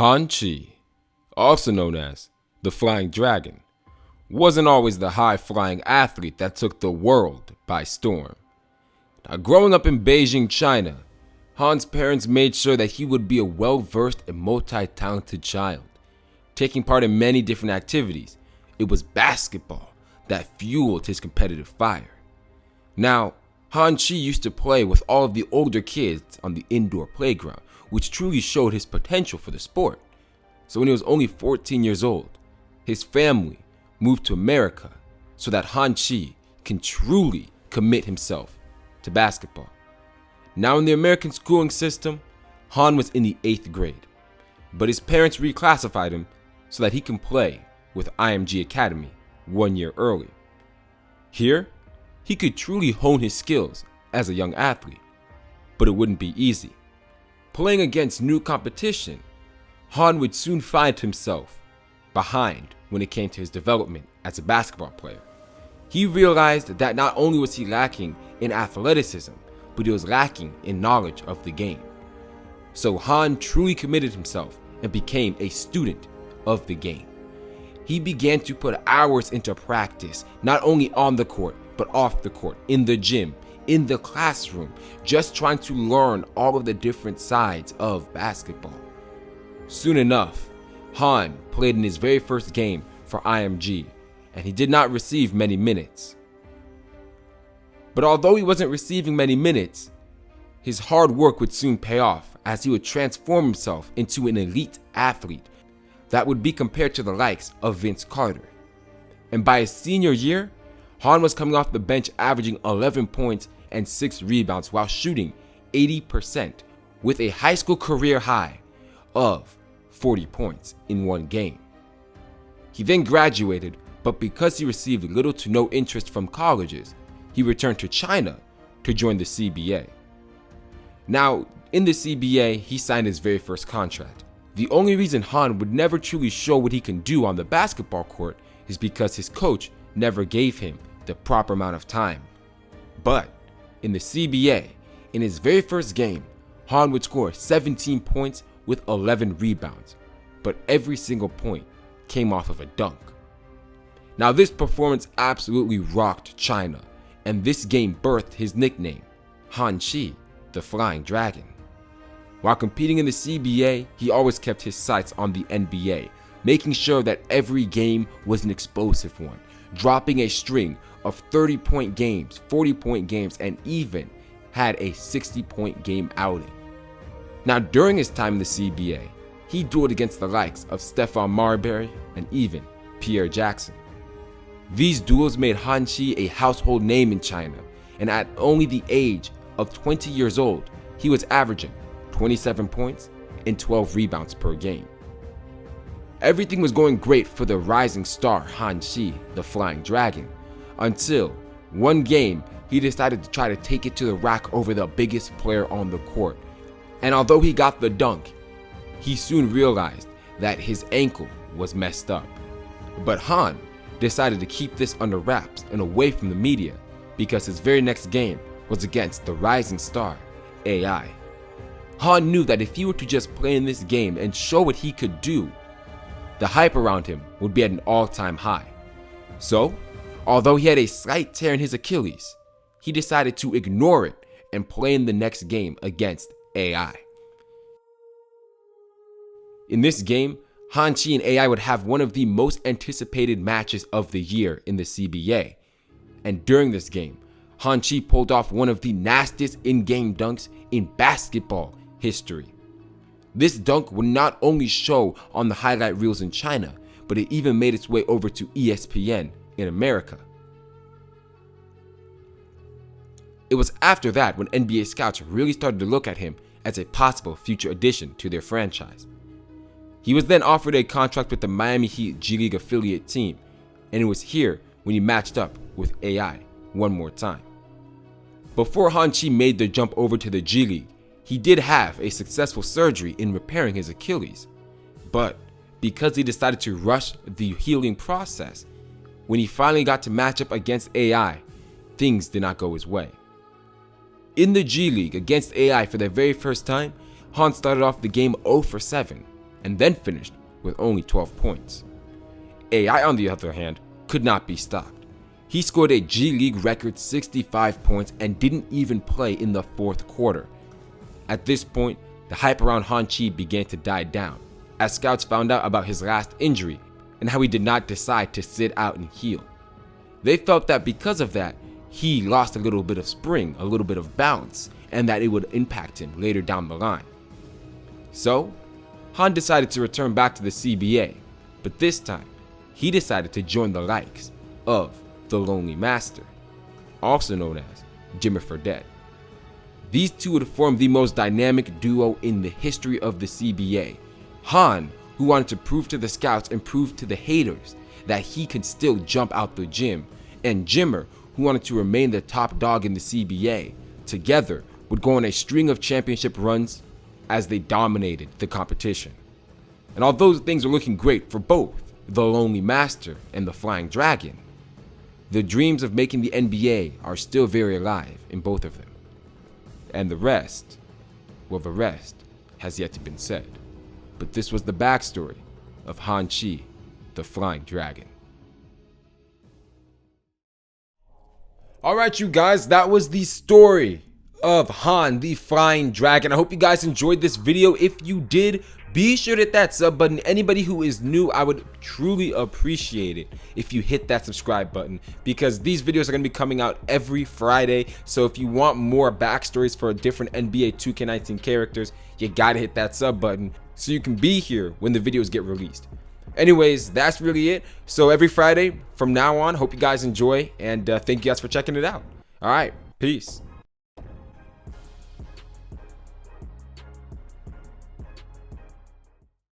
Han Chi, also known as the Flying Dragon, wasn't always the high-flying athlete that took the world by storm. Now, growing up in Beijing, China, Han's parents made sure that he would be a well-versed and multi-talented child, taking part in many different activities. It was basketball that fueled his competitive fire. Now, Han Chi used to play with all of the older kids on the indoor playground, which truly showed his potential for the sport. So when he was only 14 years old, his family moved to America so that Han Chi can truly commit himself to basketball. Now in the American schooling system, Han was in the 8th grade, but his parents reclassified him so that he can play with IMG Academy 1 year early. Here, he could truly hone his skills as a young athlete, but it wouldn't be easy. Playing against new competition, Han would soon find himself behind when it came to his development as a basketball player. He realized that not only was he lacking in athleticism, but he was lacking in knowledge of the game. So Han truly committed himself and became a student of the game. He began to put hours into practice, not only on the court, but off the court, in the gym, in the classroom, just trying to learn all of the different sides of basketball. Soon enough, Han played in his very first game for IMG, and he did not receive many minutes. But although he wasn't receiving many minutes, his hard work would soon pay off as he would transform himself into an elite athlete that would be compared to the likes of Vince Carter. And by his senior year, Han was coming off the bench averaging 11 points and 6 rebounds while shooting 80% with a high school career high of 40 points in one game. He then graduated, but because he received little to no interest from colleges, he returned to China to join the CBA. Now, in the CBA, he signed his very first contract. The only reason Han would never truly show what he can do on the basketball court is because his coach never gave him the proper amount of time. But in the CBA, in his very first game, Han would score 17 points with 11 rebounds, but every single point came off of a dunk. Now this performance absolutely rocked China, and this game birthed his nickname, Han Chi, the Flying Dragon. While competing in the CBA, he always kept his sights on the NBA, making sure that every game was an explosive one, dropping a string of 30-point games, 40-point games, and even had a 60-point game outing. Now during his time in the CBA, he dueled against the likes of Stephon Marbury and even Pierre Jackson. These duels made Han Chi a household name in China, and at only the age of 20 years old, he was averaging 27 points and 12 rebounds per game. Everything was going great for the rising star Han Chi, the Flying Dragon, until one game he decided to try to take it to the rack over the biggest player on the court. And although he got the dunk, he soon realized that his ankle was messed up. But Han decided to keep this under wraps and away from the media because his very next game was against the rising star, AI. Han knew that if he were to just play in this game and show what he could do, the hype around him would be at an all-time high. So, although he had a slight tear in his Achilles, he decided to ignore it and play in the next game against AI. In this game, Han Chi and AI would have one of the most anticipated matches of the year in the CBA. And during this game, Han Chi pulled off one of the nastiest in-game dunks in basketball history. This dunk would not only show on the highlight reels in China, but it even made its way over to ESPN in America. It was after that when NBA scouts really started to look at him as a possible future addition to their franchise. He was then offered a contract with the Miami Heat G League affiliate team, and it was here when he matched up with AI one more time. Before Han Chi made the jump over to the G League, he did have a successful surgery in repairing his Achilles, but because he decided to rush the healing process, when he finally got to match up against AI, things did not go his way. In the G League against AI for the very first time, Han started off the game 0 for 7, and then finished with only 12 points. AI, on the other hand, could not be stopped. He scored a G League record 65 points and didn't even play in the fourth quarter. At this point, the hype around Han Chi began to die down, as scouts found out about his last injury and how he did not decide to sit out and heal. They felt that because of that, he lost a little bit of spring, a little bit of bounce, and that it would impact him later down the line. So, Han decided to return back to the CBA, but this time, he decided to join the likes of the Lonely Master, also known as Jimmy Fredette. These two would form the most dynamic duo in the history of the CBA. Han, who wanted to prove to the scouts and prove to the haters that he could still jump out the gym, and Jimmer, who wanted to remain the top dog in the CBA, together would go on a string of championship runs as they dominated the competition. And although things were looking great for both the Lonely Master and the Flying Dragon, the dreams of making the NBA are still very alive in both of them. And the rest, well, the rest has yet to be said. But this was the backstory of Han Chi, the Flying Dragon. Alright, you guys, that was the story of Han, the Flying Dragon. I hope you guys enjoyed this video. If you did, be sure to hit that sub button. Anybody who is new, I would truly appreciate it if you hit that subscribe button, because these videos are going to be coming out every Friday. So if you want more backstories for different NBA 2K19 characters, you got to hit that sub button so you can be here when the videos get released. Anyways, that's really it. So every Friday from now on, hope you guys enjoy, and thank you guys for checking it out. All right, peace.